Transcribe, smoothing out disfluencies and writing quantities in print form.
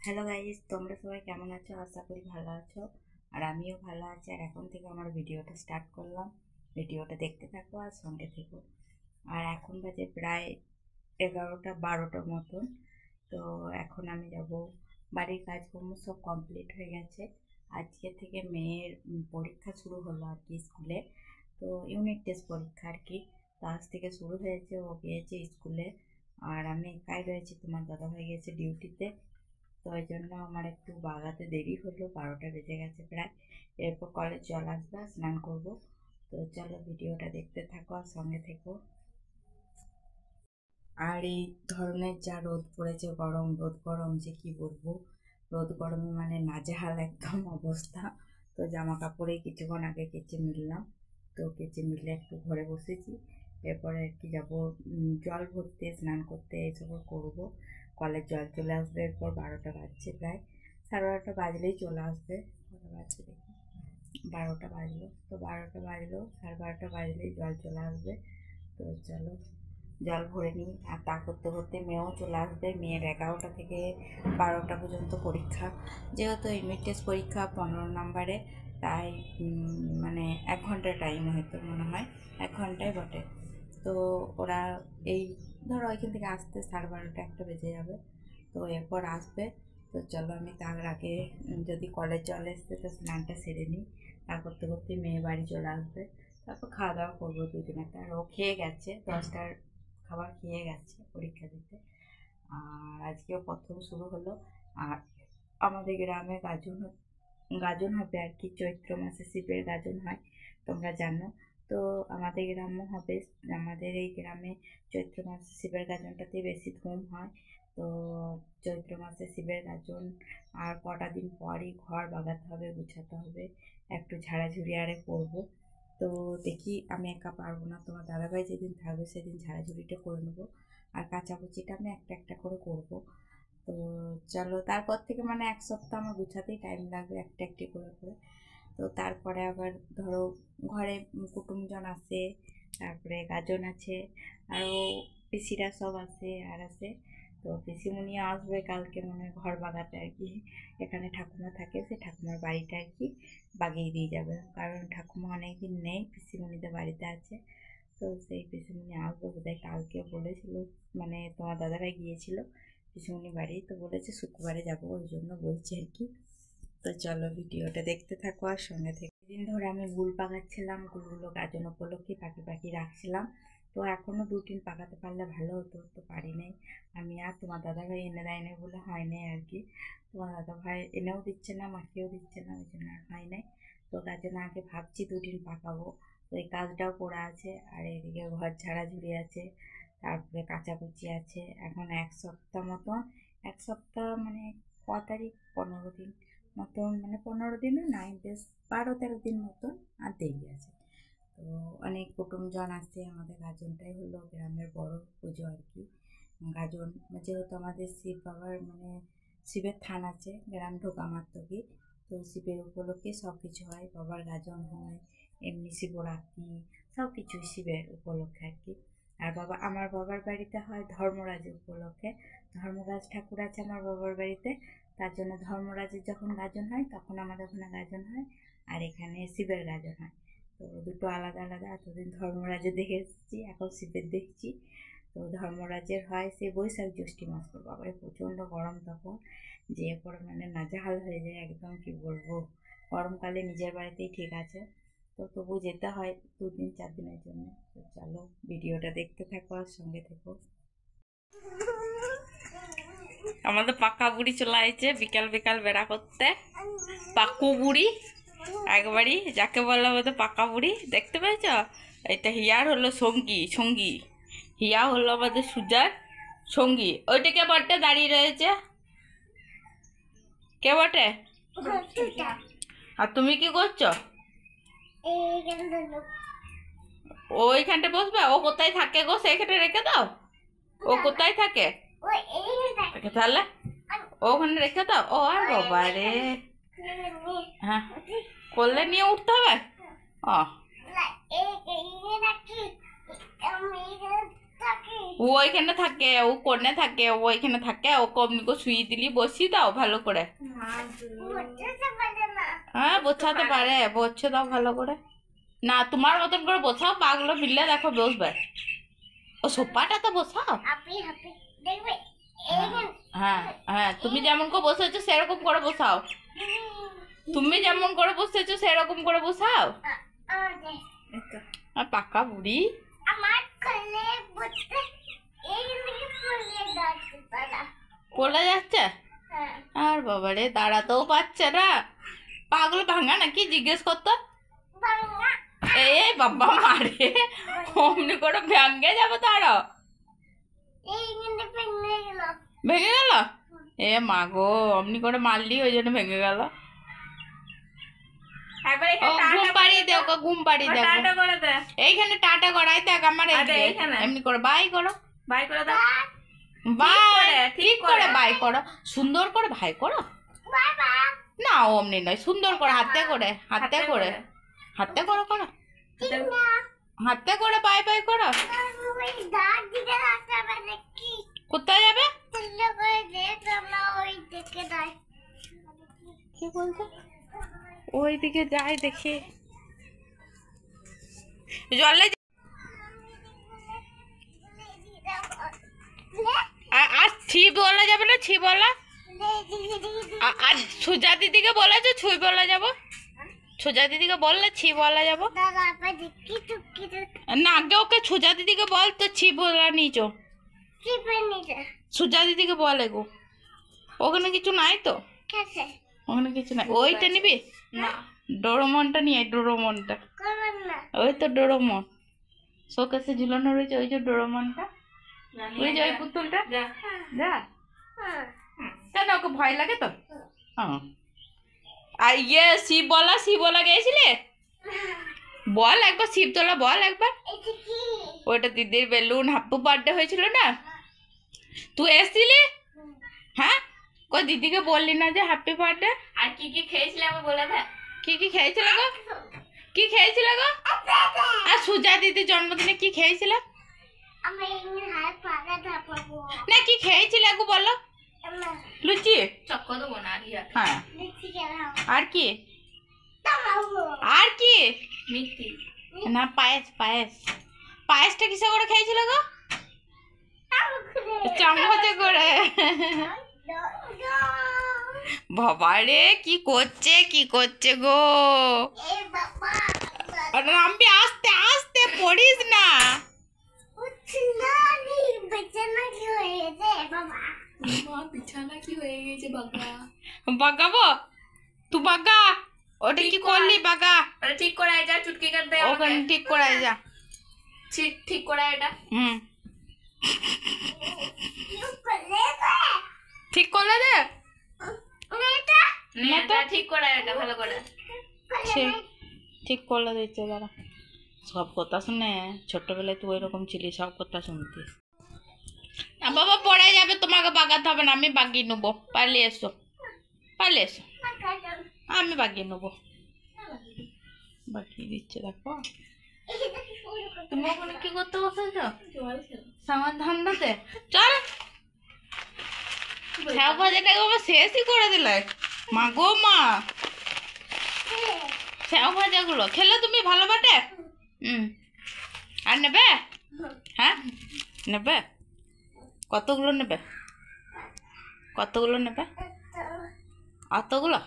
Hello guys, তোমরা সবাই কেমন আছো? আশা করি ভালো আছো। আর আমিও ভালো আছি। আর এখন থেকে আমার ভিডিওটা স্টার্ট করলাম। ভিডিওটা দেখতে থাকো আর সঙ্গে থেকো। আর এখন বাজে প্রায় 11টা 12টার মতন। তো এখন আমি যাব, বাড়ির কাজকর্ম সব কমপ্লিট হয়ে গেছে। আজকে থেকে মেয়ের পরীক্ষা শুরু হলো আর কি স্কুলে। তো ইউনিট টেস্ট পরীক্ষা আর কি। তো আজ থেকে শুরু হয়েছে, ও গিয়েছে স্কুলে। আর আমি একাই রয়েছি, তোমার দাদাভাই গেছে ডিউটিতে। তো ওই জন্য আমার একটু বাগাতে দেরি হলো, 12টা বেজে গেছে প্রায়। এরপর কলেজ জল আসবে, স্নান করব। তো চলো ভিডিওটা দেখতে থাকো আর সঙ্গে থেকো। আর এই ধরনের যা রোদ পড়েছে, গরম রোদ গরম যে কি বলবো, রোদ গরমে মানে নাজেহাল একদম অবস্থা। তো জামা কাপড়ে কিছুক্ষণ আগে কেচে মিললাম। তো কেচে মিলে একটু ঘরে বসেছি। এরপরে আর কি যাবো জল ভরতে, স্নান করতে, এসব করবো। কলের জল চলে আসবে, এরপর 12টা বাজছে প্রায়। 12:30 বাজলেই চলে আসবে। কটা বাজছে দেখি, 12টা বাজলো। তো 12টা বাজলো, 12:30 বাজলেই জল চলে আসবে। তো চলো জল ভরে নিই। আর তা করতে করতে মেয়েও চলে আসবে। মেয়ের 11টা থেকে 12টা পর্যন্ত পরীক্ষা। যেহেতু ইউনিট টেস্ট পরীক্ষা 15 নম্বরে, তাই মানে 1 ঘন্টা টাইম হয়তো মনে হয়, 1 ঘন্টায় বটে। তো ওরা এই ধরো ওইখান থেকে আসতে 12:30 একটা বেজে যাবে। তো এরপর আসবে। তো চলো আমি তার আগে যদি কলেজ চলে এসছে তো স্নানটা সেরে নিই। তা করতে করতে মেয়ে বাড়ি চলে আসবে। তারপর খাওয়া দাওয়া করবো দুজনে। আর ও খেয়ে গেছে, 10টার খাবার খেয়ে গেছে পরীক্ষা দিতে। আর আজকেও প্রথম শুরু হলো। আর আমাদের গ্রামে গাজন হবে আর কি, চৈত্র মাসে শিবের গাজন হয়, তোমরা জানো। তো আমাদের গ্রামও হবে। আমাদের এই গ্রামে চৈত্র মাসে শিবের গাজনটাতে বেশি ধুম হয়। তো চৈত্র মাসে শিবের গাজন। আর কটা দিন পরই ঘর বাগাতে হবে, গুছাতে হবে, একটু ঝাড়াঝুড়ি আরে করবো। তো দেখি, আমি একা পারবো না, তোমার দাদাভাই যেদিন থাকবে সেদিন ঝাড়াঝুড়িটা করে নেবো। আর কাচাকুচিটা আমি একটা একটা করে করবো। তো চলো, তারপর থেকে মানে 1 সপ্তাহ আমার গুছাতেই টাইম লাগবে, একটা একটি করে করে। তো তারপরে আবার ধরো ঘরে কুটুমজন আসে, তারপরে গাজন আছে, আরও পিসিরা সব আসে আর আসে। তো পিসিমণিও আসবে কালকে মানে ঘর বাগাতে আর কি। এখানে ঠাকুমা থাকে, সে ঠাকুমার বাড়িটা আর কি বাগিয়ে দিয়ে যাবে, কারণ ঠাকুমা অনেকদিন নেই, পিসিমণিদের বাড়িতে আছে। তো সেই পিসিমণি আসবে বোধহয়, কালকে বলেছিল, মানে তোমার দাদাভাই গিয়েছিল পিসিমণি বাড়ি, তো বলেছে শুক্রবারে যাবো, ওই জন্য বলছি আর কি। তো চলো ভিডিওটা দেখতে থাকো আর সঙ্গে থেকে। দিন ধরে আমি গুল পাকাচ্ছিলাম, গুলগুলো গাজন উপলক্ষে পাখি পাখি রাখছিলাম। তো এখনও 2-3 পাকাতে পারলে ভালো হতো, তো পারি নাই আমি। আর তোমার দাদাভাই এনে দেয় নাই বলে হয় নাই আর কি। তোমার দাদাভাই এনেও দিচ্ছে না, মাখিয়েও দিচ্ছে না, ওই জন্য আর হয় নাই। তো তার জন্য আগে ভাবছি 2 দিন পাকাবো। তো এই কাজটাও করা আছে, আর এদিকে ঘর ঝাড়াঝুড়ি আছে, তারপরে কাচাকুচি আছে। এখন 1 সপ্তাহ মতন, 1 সপ্তাহ মানে ক তারিখ, 15 দিন মতন, মানে 15 দিনও নাই, বেশ 12-13 দিন মতন আর দেরি আছে। তো অনেক কুটুমজন আসে, আমাদের গাজনটাই হলো গ্রামের বড় পুজো আর কি। গাজন যেহেতু আমাদের শিব বাবার মানে শিবের থান আছে গ্রাম ঢোকা মাত্রকে। তো শিবের উপলক্ষে সব কিছু হয়, বাবার গাজন হয়, এমনি শিবরাত্রি, সব কিছুই শিবের উপলক্ষে আর কি। আর আমার বাবার বাড়িতে হয় ধর্মরাজ উপলক্ষে। ধর্মরাজ ঠাকুর আছে আমার বাবার বাড়িতে, তার জন্য ধর্মরাজের যখন গাজন হয় তখন আমাদের ওখানে গাজন হয়, আর এখানে শিবের গাজন হয়। তো দুটো আলাদা আলাদা। এতদিন ধর্মরাজের দেখে এসেছি, এখন শিবের দেখছি। তো ধর্মরাজের হয় সে বৈশাখ জ্যৈষ্ঠী মাস করে, বাবারে প্রচণ্ড গরম তখন, যে পরে মানে নাজেহাল হয়ে যায় একদম, কি বলবো। গরমকালে নিজের বাড়িতেই ঠিক আছে, তো তবু যেতে হয় 2-4 দিনের জন্য। তো চলো ভিডিওটা দেখতে থাকো আর সঙ্গে থেকো। আমাদের পাকা বুড়ি চলে আইছে বিকাল বিকাল বেড়া করতে। পাকু বুড়ি একবারই যাকে বলা আমাদের পাকা বুড়ি, দেখতে পেয়েছ? এটা হিয়ার হলো সঙ্গী, সঙ্গী হিয়া হলো আমাদের সুজার সঙ্গী। ওইটা কে বটে দাঁড়িয়ে রয়েছে, কে বটে? আর তুমি কি করছো? ওইখানটা বসবে? ও কোথায় থাকে গো, সেইখানে রেখে দাও। ও কোথায় থাকে তাহলে? ওখানে রেখে দাও। ও আর বাবা রে, হ্যাঁ করলে নিয়ে উঠতে হবে। ও ও ওইখানে থাকে, ও কোণে থাকে, ও ওইখানে থাকে। ওকে অমনিকে শুয়ে দিলি, বসিয়ে দাও ভালো করে। হ্যাঁ বোঝাতে পারে, বসছে দাও ভালো করে। না তোমার মতন করে বসাও, পাগুলো মিললে দেখো বসবে। ও সোফাটা তো বসাও। হ্যাঁ হ্যাঁ, তুমি যেমন করে বসেছো সেরকম করে বসাও। তুমি যেমন করে বসেছো সেরকম করে বসাও। পাকা বুড়ি পড়ে যাচ্ছে। আর বাবারে দাঁড়াতেও পারছে না, পাগুলো ভাঙা নাকি জিজ্ঞেস করতো। এই বাবা মারে, অমনি করে ভেঙে যাবো। তারা ভেঙে গেল। এ মা গো, অমনি করে মারলি ওই জন্য ভেঙে গেল। ঘুম পাড়িয়ে দে ওকে, ঘুম পাড়িয়ে দে। এইখানে টাটা করাই দেখ আমার। এমনি করে বাই করো, বাই করে দাও। বাই ঠিক করে বাই করো, সুন্দর করে ভাই করো। না অমনি নয়, সুন্দর করে হাতে করে, হাতে করে, হাতে করে করো, হাতে করে বাই বাই করো। কোথায় যাবে? কি বলছো? ওই দিকে যাই দেখি। জলে আর ছি বলা যাবে না, ছি বলা। আর সুজা দিদিকে বলেছো ছুই বলা যাবো? সুজা দিদিকে বললে ছি বলা যাবো না। আগে ওকে সুজা দিদিকে বল তো ছি বলা নিচো। সুজা দিদিকে বলে গো, ওখানে কিছু নাই তো, ওখানে কিছু নাই। ওইটা নিবি না, ডোরেমনটা নিয়ে, ডোরেমনটা। ওই তো ডোরেমন শোকেসে ঝুলানো রয়েছে, ওই যে ডোরেমনটা, ওই যে ওই পুতুলটা। যা কেন, ওকে ভয় লাগে তো। আর ইয়ে শিব বলা, শিব বলা গেছিলে বল একবার, শিবতলা বল একবার। ওইটা দিদির বেলুন, হাপ্পু বার্থডে হয়েছিল না, তুই এসেছিলি? হ্যাঁ কই দিদিকে বললি না যে হ্যাপি বার্থডে? আর কি কি খেয়েছিলে আবার বলে দে। কি কি খেয়েছিল গো? কি খেয়েছিল গো? আর সুজা দিদির জন্মদিনে কি খেয়েছিল না? কি খেয়েছিলে গো বলো? লুচি চক্কর দেবো না। হ্যাঁ আর কি, আর কি মিষ্টি না, পায়েস। পায়েস, পায়েসটা কিসে করে খেয়েছিল গো? চামচে করে। বাবা রে কি করছে, কি করছে গো? রামবি আস্তে আস্তে, পড়িস না। বিছানা কি হয়ে গেছে বাগা? বাগাবো তুই বাগা। ওটা কি করলি বাগা? ওটা ঠিক করে যা, চুটকি কাট দে ওখানে, ঠিক করে যা, ঠিক করে এটা। ঠিক করলে দে, ঠিক করে এটা ভালো করে ঠিক করলে দিচ্ছে। দাঁড়া, সব কথা শুনে ছোট্টবেলায় তুই ওইরকম ছিলি, সব কথা শুনতিস। বাবা পড়ে যাবে, তোমাকে বাগাতে হবে না, আমি বাগিয়ে নেবো। পালিয়ে এসো, পালিয়ে এসো, আমি বাগিয়ে নেবো। বাগিয়ে দিচ্ছে দেখো। তুমি ওখানে কি করতে বসেছ? আমার ধান্দাতে চল। ছ্যাও ভাজাটাকে আমার শেষই করে দিলে। মা গো মা, ছ্যাও ভাজাগুলো খেলে তুমি ভালো বাটে। আর নেবে? হ্যাঁ নেবে? কতগুলো নেবে? কতগুলো নেবে? অতগুলো?